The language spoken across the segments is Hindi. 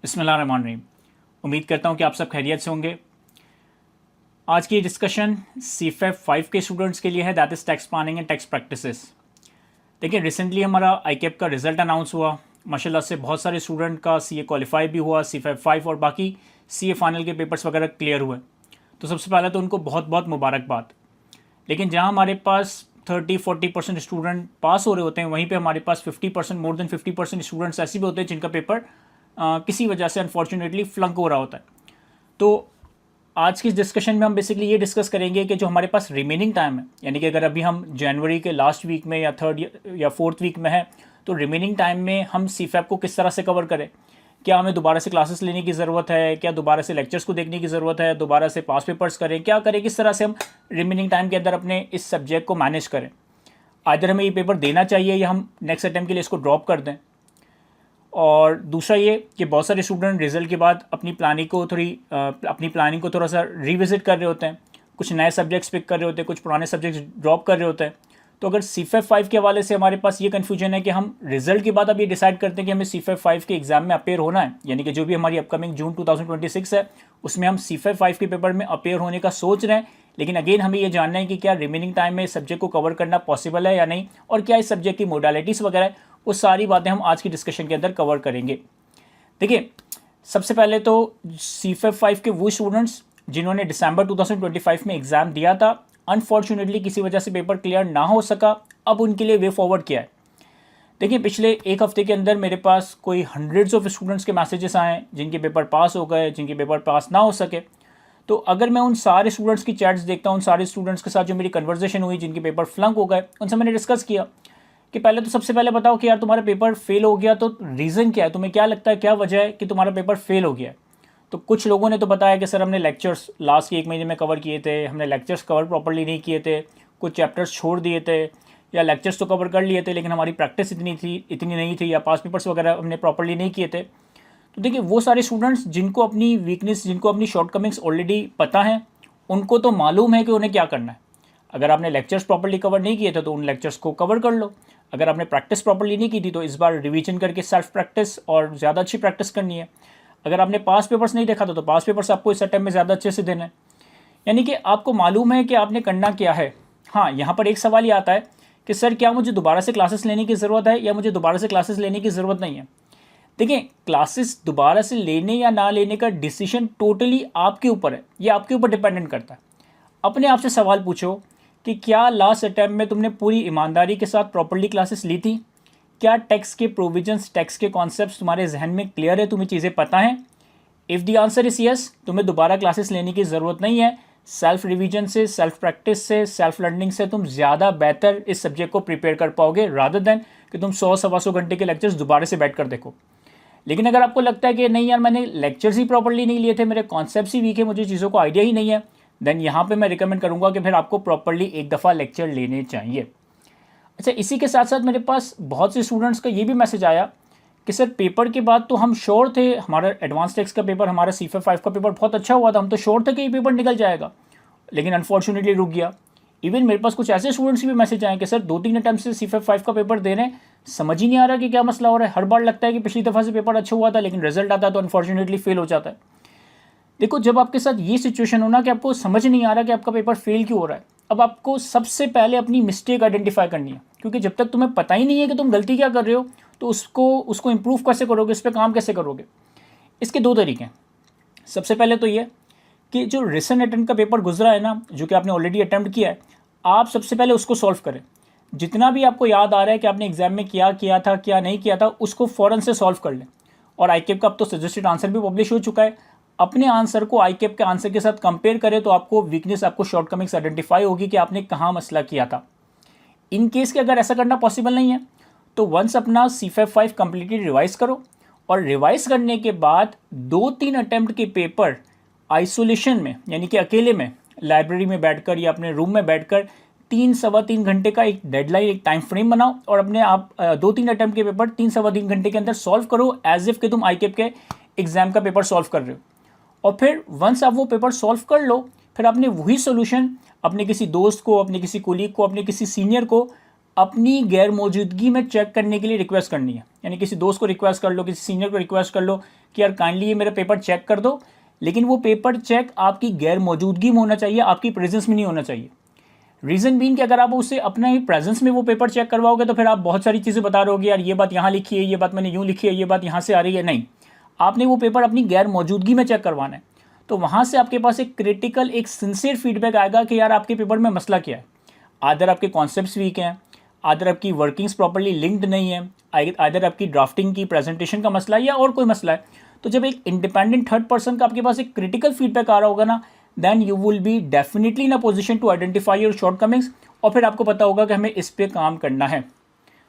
बिस्मिल्लाहिर्रहमानिर्रहीम। उम्मीद करता हूँ कि आप सब खैरियत से होंगे। आज की डिस्कशन CFEP 5 के स्टूडेंट्स के लिए है, that is tax planning and tax practices. देखिए, रिसेंटली हमारा ICAP का रिजल्ट अनाउंस हुआ। माशाल्लाह से बहुत सारे स्टूडेंट का CA क्वालिफाई भी हुआ, CFEP 5 और बाकी CA फाइनल के पेपर्स वगैरह क्लियर हुए। तो सबसे पहले तो उनको बहुत बहुत मुबारकबाद। लेकिन जहाँ हमारे पास 30-40% स्टूडेंट पास हो रहे होते हैं, वहीं पे हमारे पास 50%, मोर देन 50% स्टूडेंट्स ऐसे भी होते हैं जिनका पेपर किसी वजह से अनफॉर्चुनेटली फ्लंक हो रहा होता है। तो आज की इस डिस्कशन में हम बेसिकली ये डिस्कस करेंगे कि जो हमारे पास रिमेनिंग टाइम है, यानी कि अगर अभी हम जनवरी के लास्ट वीक में या थर्ड या फोर्थ वीक में है, तो रिमेनिंग टाइम में हम CFEP को किस तरह से कवर करें। क्या हमें दोबारा से क्लासेस लेने की ज़रूरत है, क्या दोबारा से लेक्चर्स को देखने की ज़रूरत है, दोबारा से पास पेपर्स करें, क्या करें, किस तरह से हम रिमेनिंग टाइम के अंदर अपने इस सब्जेक्ट को मैनेज करें। आइदर हमें ये पेपर देना चाहिए या हम नेक्स्ट अटैम्प्ट के लिए इसको ड्रॉप कर दें। और दूसरा ये कि बहुत सारे स्टूडेंट रिज़ल्ट के बाद अपनी प्लानिंग को थोड़ा सा रिविजिट कर रहे होते हैं, कुछ नए सब्जेक्ट्स पिक कर रहे होते हैं, कुछ पुराने सब्जेक्ट्स ड्रॉप कर रहे होते हैं। तो अगर CFEP 5 के हवाले से हमारे पास ये कन्फ्यूजन है कि हम रिजल्ट के बाद अब ये डिसाइड करते हैं कि हमें CFEP 5 के एग्जाम में अपेयर होना है, यानी कि जो भी हमारी अपकमिंग जून 2026 है उसमें हम CFEP 5 के पेपर में अपेयर होने का सोच रहे हैं। लेकिन अगेन हमें ये जानना है कि क्या रिमेनिंग टाइम में इस सब्जेक्ट को कवर करना पॉसिबल है या नहीं, और क्या इस सब्जेक्ट की मोडालिटीज़ वगैरह है, वो सारी बातें हम आज की डिस्कशन के अंदर कवर करेंगे। देखिए, सबसे पहले तो CFEP 5 के वो स्टूडेंट्स जिन्होंने दिसंबर 2025 में एग्ज़ाम दिया था, अनफॉर्चुनेटली किसी वजह से पेपर क्लियर ना हो सका, अब उनके लिए वे फॉरवर्ड किया है। देखिए, पिछले एक हफ्ते के अंदर मेरे पास कोई हंड्रेड्स ऑफ स्टूडेंट्स के मैसेजेस आए जिनके पेपर पास हो गए, जिनके पेपर पास ना हो सके। तो अगर मैं उन सारे स्टूडेंट्स की चैट्स देखता हूँ, उन सारे स्टूडेंट्स के साथ जो मेरी कन्वर्सेशन हुई जिनके पेपर फ्लंक हो गए, उनसे मैंने डिस्कस किया कि पहले तो सबसे पहले बताओ कि यार तुम्हारा पेपर फेल हो गया तो रीज़न क्या है, तुम्हें क्या लगता है क्या वजह है कि तुम्हारा पेपर फेल हो गया है। तो कुछ लोगों ने तो बताया कि सर हमने लेक्चर्स लास्ट के एक महीने में कवर किए थे, हमने लेक्चर्स कवर प्रॉपर्ली नहीं किए थे, कुछ चैप्टर्स छोड़ दिए थे, या लेक्चर्स तो कवर कर लिए थे लेकिन हमारी प्रैक्टिस इतनी नहीं थी, या पास पेपर्स वगैरह हमने प्रॉपर्ली नहीं किए थे। तो देखिए, वो सारे स्टूडेंट्स जिनको अपनी वीकनेस, जिनको अपनी शॉर्टकमिंग्स ऑलरेडी पता हैं, उनको तो मालूम है कि उन्हें क्या करना है। अगर आपने लेक्चर्स प्रॉपर्ली कवर नहीं किए थे तो उन लेक्चर्स को कवर कर लो। अगर आपने प्रैक्टिस प्रॉपर्ली नहीं की थी तो इस बार रिवीजन करके सेल्फ प्रैक्टिस और ज़्यादा अच्छी प्रैक्टिस करनी है। अगर आपने पास पेपर्स नहीं देखा था तो पास पेपर्स आपको इस अटेम्प्ट में ज़्यादा अच्छे से देना है। यानी कि आपको मालूम है कि आपने करना क्या है। हाँ, यहाँ पर एक सवाल ये आता है कि सर क्या मुझे दोबारा से क्लासेस लेने की ज़रूरत है या मुझे दोबारा से क्लासेस लेने की ज़रूरत नहीं है। देखिए, क्लासेस दोबारा से लेने या ना लेने का डिसीजन टोटली आपके ऊपर है, ये आपके ऊपर डिपेंडेंट करता है। अपने आप से सवाल पूछो कि क्या लास्ट अटैम्प्ट में तुमने पूरी ईमानदारी के साथ प्रॉपर्ली क्लासेस ली थी। क्या टैक्स के प्रोविजंस, टैक्स के कॉन्सेप्ट्स तुम्हारे जहन में क्लियर है, तुम्हें चीज़ें पता हैं। If the answer is yes, तुम्हें दोबारा क्लासेस लेने की ज़रूरत नहीं है। सेल्फ रिवीजन से, सेल्फ प्रैक्टिस से, सेल्फ लर्निंग से तुम ज़्यादा बेहतर इस सब्जेक्ट को प्रिपेयर कर पाओगे रादर देन कि तुम 100-125 घंटे के लेक्चर्स दोबारा से बैठ कर देखो। लेकिन अगर आपको लगता है कि नहीं यार, मैंने लेक्चर्स ही प्रॉपर्ली नहीं लिए थे, मेरे कॉन्सेप्ट्स ही वीक है, मुझे चीज़ों को आइडिया ही नहीं है, देन यहाँ पे मैं रिकमेंड करूँगा कि फिर आपको प्रॉपर्ली एक दफ़ा लेक्चर लेने चाहिए। अच्छा, इसी के साथ साथ मेरे पास बहुत से स्टूडेंट्स का ये भी मैसेज आया कि सर पेपर के बाद तो हम श्योर थे, हमारा एडवांस टैक्स का पेपर, हमारा CFEP 5 का पेपर बहुत अच्छा हुआ था, हम तो श्योर थे कि ये पेपर निकल जाएगा, लेकिन अनफॉर्चुनेटली रुक गया। इवन मेरे पास कुछ ऐसे स्टूडेंट्स भी मैसेज आए कि सर 2-3 अटैम्प्ट से CFEP 5 का पेपर दे रहे हैं, समझ ही नहीं आ रहा कि क्या मसला हो रहा है। हर बार लगता है कि पिछली दफ़ा से पेपर अच्छा हुआ था लेकिन रिजल्ट आता है तो अनफॉर्चुनेटली फेल हो जाता है। देखो, जब आपके साथ ये सिचुएशन हो ना कि आपको समझ नहीं आ रहा कि आपका पेपर फेल क्यों हो रहा है, अब आपको सबसे पहले अपनी मिस्टेक आइडेंटिफाई करनी है, क्योंकि जब तक तुम्हें पता ही नहीं है कि तुम गलती क्या कर रहे हो तो उसको इम्प्रूव कैसे करोगे, इस पर काम कैसे करोगे। इसके दो तरीके हैं। सबसे पहले तो ये कि जो रिसेंट अटेम्प्ट का पेपर गुजरा है ना, जो कि आपने ऑलरेडी अटेम्प्ट किया है, आप सबसे पहले उसको सॉल्व करें। जितना भी आपको याद आ रहा है कि आपने एग्जाम में क्या किया था, क्या नहीं किया था, उसको फ़ौरन से सॉल्व कर लें। और ICAP का अब तो सजेस्टेड आंसर भी पब्लिश हो चुका है। अपने आंसर को ICAP के आंसर के साथ कंपेयर करें तो आपको वीकनेस, आपको शॉर्टकमिंग्स आइडेंटिफाई होगी कि आपने कहाँ मसला किया था। इन केस के अगर ऐसा करना पॉसिबल नहीं है तो वंस अपना CFEP 5 कम्प्लीटली रिवाइज़ करो, और रिवाइज़ करने के बाद 2-3 अटैम्प्ट के पेपर आइसोलेशन में, यानी कि अकेले में लाइब्रेरी में बैठकर या अपने रूम में बैठकर 3-3.25 घंटे का एक डेडलाइन, एक टाइम फ्रेम बनाओ और अपने आप 2-3 अटैम्प्ट के पेपर 3-3.25 घंटे के अंदर सॉल्व करो, एज इफ कि तुम ICAP के एग्जाम का पेपर सॉल्व कर रहे हो। और फिर वंस आप वो पेपर सॉल्व कर लो, फिर आपने वही सोल्यूशन अपने किसी दोस्त को, अपने किसी कोलीग को, अपने किसी सीनियर को अपनी गैर मौजूदगी में चेक करने के लिए रिक्वेस्ट करनी है। यानी किसी दोस्त को रिक्वेस्ट कर लो, किसी सीनियर को रिक्वेस्ट कर लो कि यार काइंडली ये मेरा पेपर चेक कर दो, लेकिन वो पेपर चेक आपकी गैर मौजूदगी में होना चाहिए, आपकी प्रेजेंस में नहीं होना चाहिए। रीज़न बीन कि अगर आप उसे अपने ही प्रेजेंस में वो पेपर चेक करवाओगे तो फिर आप बहुत सारी चीज़ें बता रहे होगे, यार ये बात यहाँ लिखी है, ये बात मैंने यूँ लिखी है, ये बात यहाँ से आ रही है। नहीं, आपने वो पेपर अपनी गैर मौजूदगी में चेक करवाना है। तो वहाँ से आपके पास एक क्रिटिकल, एक सिंसियर फीडबैक आएगा कि यार आपके पेपर में मसला क्या है। आदर आपके कॉन्सेप्ट्स वीक हैं, आदर आपकी वर्किंग्स प्रॉपर्ली लिंक्ड नहीं है, आदर आपकी ड्राफ्टिंग की प्रेजेंटेशन का मसला है या और कोई मसला है। तो जब एक इंडिपेंडेंट थर्ड पर्सन का आपके पास एक क्रिटिकल फीडबैक आ रहा होगा ना, then you will be definitely in a position to identify your shortcomings, और फिर आपको पता होगा कि हमें इस पर काम करना है।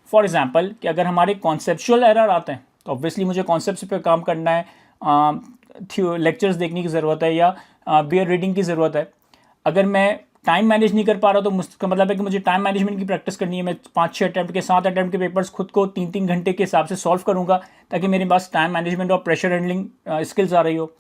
फॉर एग्जाम्पल कि अगर हमारे कॉन्सेप्चुअल एरर आते हैं तो ऑब्वियसली मुझे कॉन्सेप्ट पे काम करना है, लेक्चर्स देखने की ज़रूरत है या बेयर रीडिंग की ज़रूरत है। अगर मैं टाइम मैनेज नहीं कर पा रहा तो उसका मतलब है कि मुझे टाइम मैनेजमेंट की प्रैक्टिस करनी है। मैं 5-6 अटैम्प्ट के 7 अटैम्प्ट के पेपर्स खुद को 3-3 घंटे के हिसाब से सॉल्व करूँगा ताकि मेरे पास टाइम मैनेजमेंट और प्रेशर हैंडलिंग स्किल्स आ रही हो।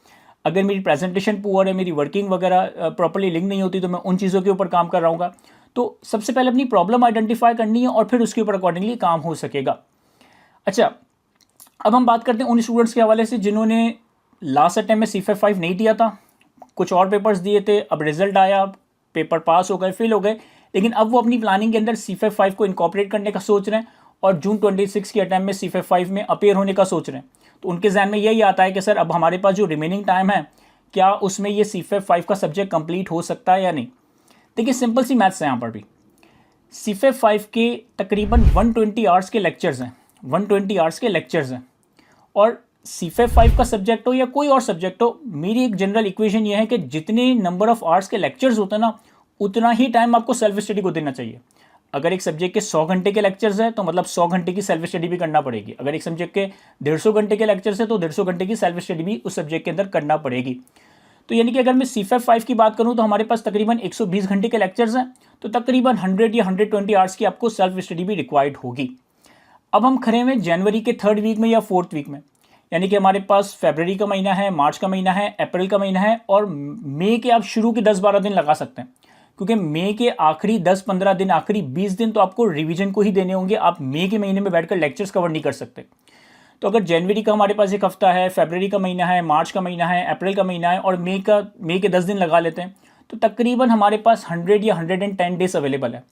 अगर मेरी प्रेजेंटेशन पुअर है, मेरी वर्किंग वगैरह प्रॉपर्ली लिंक नहीं होती, तो मैं उन चीज़ों के ऊपर काम कर रहा हूँ। तो सबसे पहले अपनी प्रॉब्लम आइडेंटिफाई करनी है और फिर उसके ऊपर अकॉर्डिंगली काम हो सकेगा। अच्छा, अब हम बात करते हैं उन स्टूडेंट्स के हवाले से जिन्होंने लास्ट अटैम्प्ट में CFEP 5 नहीं दिया था, कुछ और पेपर्स दिए थे, अब रिजल्ट आया, पेपर पास हो गए, फेल हो गए, लेकिन अब वो अपनी प्लानिंग के अंदर CFEP 5 को इनकॉर्पोरेट करने का सोच रहे हैं और जून 26 की अटैम्प्ट में CFEP 5 में अपेयर होने का सोच रहे हैं। तो उनके जहन में यही आता है कि सर अब हमारे पास जो रिमेनिंग टाइम है, क्या उसमें ये CFEP 5 का सब्जेक्ट कंप्लीट हो सकता है या नहीं। देखिए सिंपल सी मैथ्स है यहाँ पर भी। CFEP 5 के तकरीबन 120 आवर्स के लेक्चर्स हैं, 120 आवर्स के लेक्चर्स हैं, और CFEP 5 का सब्जेक्ट हो या कोई और सब्जेक्ट हो, मेरी एक जनरल इक्वेशन ये है कि जितने नंबर ऑफ आवर्स के लेक्चर्स होते हैं ना, उतना ही टाइम आपको सेल्फ स्टडी को देना चाहिए। अगर एक सब्जेक्ट के 100 घंटे के लेक्चर्स है तो मतलब 100 घंटे की सेल्फ स्टडी भी करना पड़ेगी। अगर एक सब्जेक्ट के 150 घंटे के लेक्चर्स है तो 150 घंटे की सेल्फ स्टडी भी उस सब्जेक्ट के अंदर करना पड़ेगी। तो यानी कि अगर मैं CFEP 5 की बात करूं तो हमारे पास तकरीबन 120 घंटे के लेक्चर्स हैं, तो तकरीबन 100 या 120 आवर्स की आपको सेल्फ स्टडी भी रिक्वायर्ड होगी। अब हम खड़े हैं जनवरी के 3rd वीक में या 4th वीक में, यानी कि हमारे पास फरवरी का महीना है, मार्च का महीना है, अप्रैल का महीना है और मई के आप शुरू के 10-12 दिन लगा सकते हैं, क्योंकि मई के आखिरी 10-15 दिन, आखिरी 20 दिन तो आपको रिवीजन को ही देने होंगे। आप मई के महीने में बैठकर लेक्चर्स कवर नहीं कर सकते। तो अगर जनवरी का हमारे पास एक हफ्ता है, फरवरी का महीना है, मार्च का महीना है, अप्रैल का महीना है और मई के 10 दिन लगा लेते हैं, तो तकरीबन हमारे पास 100 या 110 डेज अवेलेबल है।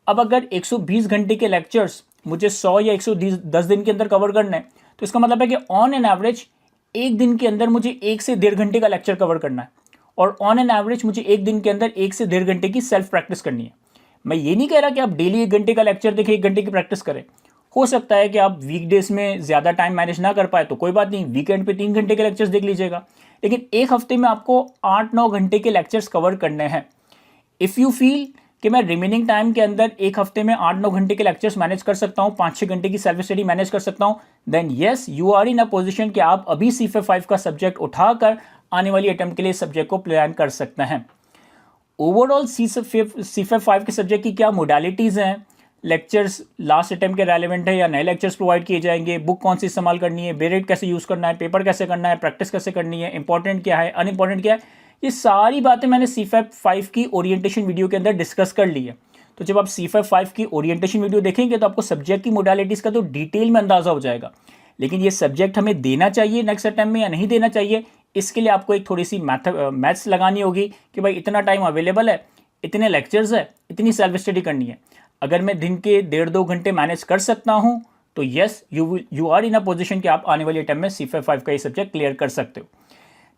अब अगर 120 घंटे के लेक्चर्स मुझे 100 या 110 दिन के अंदर कवर करना है, तो इसका मतलब है कि ऑन एन एवरेज एक दिन के अंदर मुझे 1 से 1.5 घंटे का लेक्चर कवर करना है, और ऑन एन एवरेज मुझे एक दिन के अंदर 1 से 1.5 घंटे की सेल्फ प्रैक्टिस करनी है। मैं ये नहीं कह रहा कि आप डेली 1 घंटे का लेक्चर देखें, 1 घंटे की प्रैक्टिस करें। हो सकता है कि आप वीकडेज में ज़्यादा टाइम मैनेज ना कर पाए तो कोई बात नहीं, वीकेंड पे 3 घंटे के लेक्चर्स देख लीजिएगा, लेकिन एक हफ्ते में आपको 8-9 घंटे के लेक्चर्स कवर करने हैं। इफ़ यू फील कि मैं रिमेनिंग टाइम के अंदर एक हफ्ते में 8-9 घंटे के लेक्चर्स मैनेज कर सकता हूँ, 5-6 घंटे की सेल्फ स्टडी मैनेज कर सकता हूँ, then yes you are in a position कि आप अभी CFEP 5 का सब्जेक्ट उठाकर आने वाली अटेम्प्ट के लिए सब्जेक्ट को प्लान कर सकते हैं। ओवरऑल CFEP 5 के सब्जेक्ट की क्या मोडालिटीज़ हैं, लेक्चर्स लास्ट अटेम्प्ट के रेलेवेंट है या नए लेक्चर्स प्रोवाइड किए जाएंगे, बुक कौन सी इस्तेमाल करनी है, बेरेट कैसे यूज़ करना है, पेपर कैसे करना है, प्रैक्टिस कैसे करनी है, इंपॉर्टेंट क्या है, अनइम्पॉर्टेंट क्या है, ये सारी बातें मैंने CFEP 5 की ओरिएंटेशन वीडियो के अंदर डिस्कस कर ली है। तो जब आप CFEP 5 की ओरिएंटेशन वीडियो देखेंगे तो आपको सब्जेक्ट की मोडालिटीज़ का तो डिटेल में अंदाज़ा हो जाएगा। लेकिन ये सब्जेक्ट हमें देना चाहिए नेक्स्ट अटेम्प्ट में या नहीं देना चाहिए, इसके लिए आपको एक थोड़ी सी मैथ्स लगानी होगी कि भाई इतना टाइम अवेलेबल है, इतने लेक्चर्स है, इतनी सेल्फ स्टडी करनी है। अगर मैं दिन के 1.5-2 घंटे मैनेज कर सकता हूँ तो yes you are in a position कि आप आने वाली अटेम्प्ट में CFEP 5 का ये सब्जेक्ट क्लियर कर सकते हो।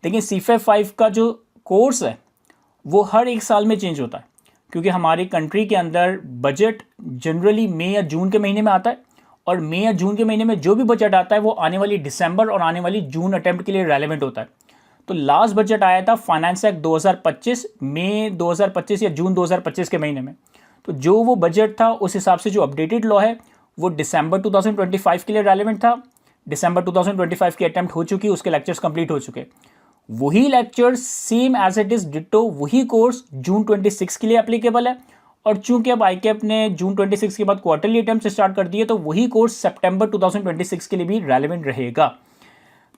लेकिन CFEP 5 का जो कोर्स है वो हर एक साल में चेंज होता है, क्योंकि हमारी कंट्री के अंदर बजट जनरली मई या जून के महीने में आता है, और मई या जून के महीने में जो भी बजट आता है वो आने वाली दिसंबर और आने वाली जून अटेम्प्ट के लिए रेलेवेंट होता है। तो लास्ट बजट आया था फाइनेंस एक्ट 2025 मई 2025 या जून 2025 के महीने में। तो जो वो बजट था उस हिसाब से जो अपडेटेड लॉ है वो दिसंबर 2025 के लिए रेलेवेंट था। दिसंबर 2025 की अटेम्प्ट हो चुकी, उसके लेक्चर्स कंप्लीट हो चुके। वही lectures same as it is ditto वही कोर्स जून 26 के लिए एप्लीकेबल है, और चूंकि अब ICAP ने जून 26 के बाद क्वार्टरली अटेम्प्ट स्टार्ट कर दिए तो वही कोर्स सितंबर 2026 के लिए भी रेलेवेंट रहेगा।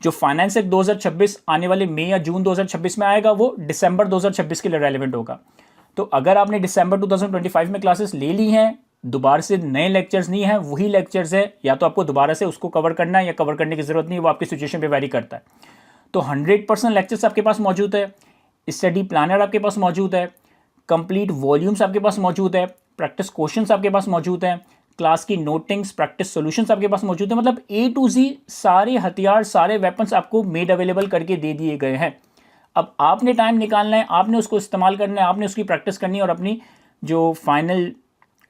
जो फाइनेंस एक्ट 2026 आने वाले मई या जून 2026 में आएगा वो दिसंबर 2026 के लिए रेलेवेंट होगा। तो अगर आपने दिसंबर 2025 में क्लासेस ले ली हैं दोबारा से नए लेक्चर्स नहीं है, वही लेक्चर्स है, या तो आपको दोबारा से उसको कवर करना है या कवर करने की ज़रूरत नहीं है, वो आपकी सिचुएशन पे वैरी करता है। तो 100% लेक्चर्स आपके पास मौजूद है, स्टडी प्लानर आपके पास मौजूद है, कंप्लीट वॉल्यूम्स आपके पास मौजूद है, प्रैक्टिस क्वेश्चंस आपके पास मौजूद हैं, क्लास की नोटिंग्स, प्रैक्टिस सॉल्यूशंस आपके पास मौजूद है। मतलब A to Z सारे हथियार, सारे वेपन्स आपको मेड अवेलेबल करके दे दिए गए हैं। अब आपने टाइम निकालना है, आपने उसको इस्तेमाल करना है, आपने उसकी प्रैक्टिस करनी है और अपनी जो फाइनल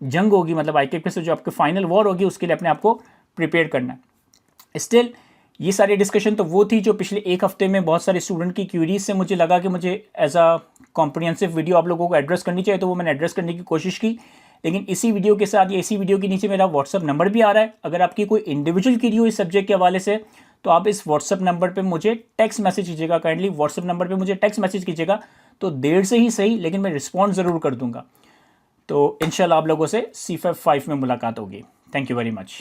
जंग होगी, मतलब IKP से जो आपकी फाइनल वॉर होगी, उसके लिए अपने आप को प्रिपेयर करना है। स्टिल ये सारी डिस्कशन तो वो थी जो पिछले एक हफ्ते में बहुत सारे स्टूडेंट की क्यूरीज से मुझे लगा कि मुझे एज अ कॉम्प्रिहेंसिव वीडियो आप लोगों को एड्रेस करनी चाहिए, तो वो मैंने एड्रेस करने की कोशिश की। लेकिन इसी वीडियो के साथ या इसी वीडियो के नीचे मेरा व्हाट्सअप नंबर भी आ रहा है। अगर आपकी कोई इंडिविजुअल क्यूरी हो इस सब्जेक्ट के हवाले से, तो आप इस व्हाट्सअप नंबर पे मुझे टेक्स्ट मैसेज कीजिएगा। काइंडली व्हाट्सअप नंबर पे मुझे टेक्स्ट मैसेज कीजिएगा, तो देर से ही सही लेकिन मैं रिस्पॉन्स ज़रूर कर दूंगा। तो इंशाल्लाह आप लोगों से C5 में मुलाकात होगी। Thank you very much.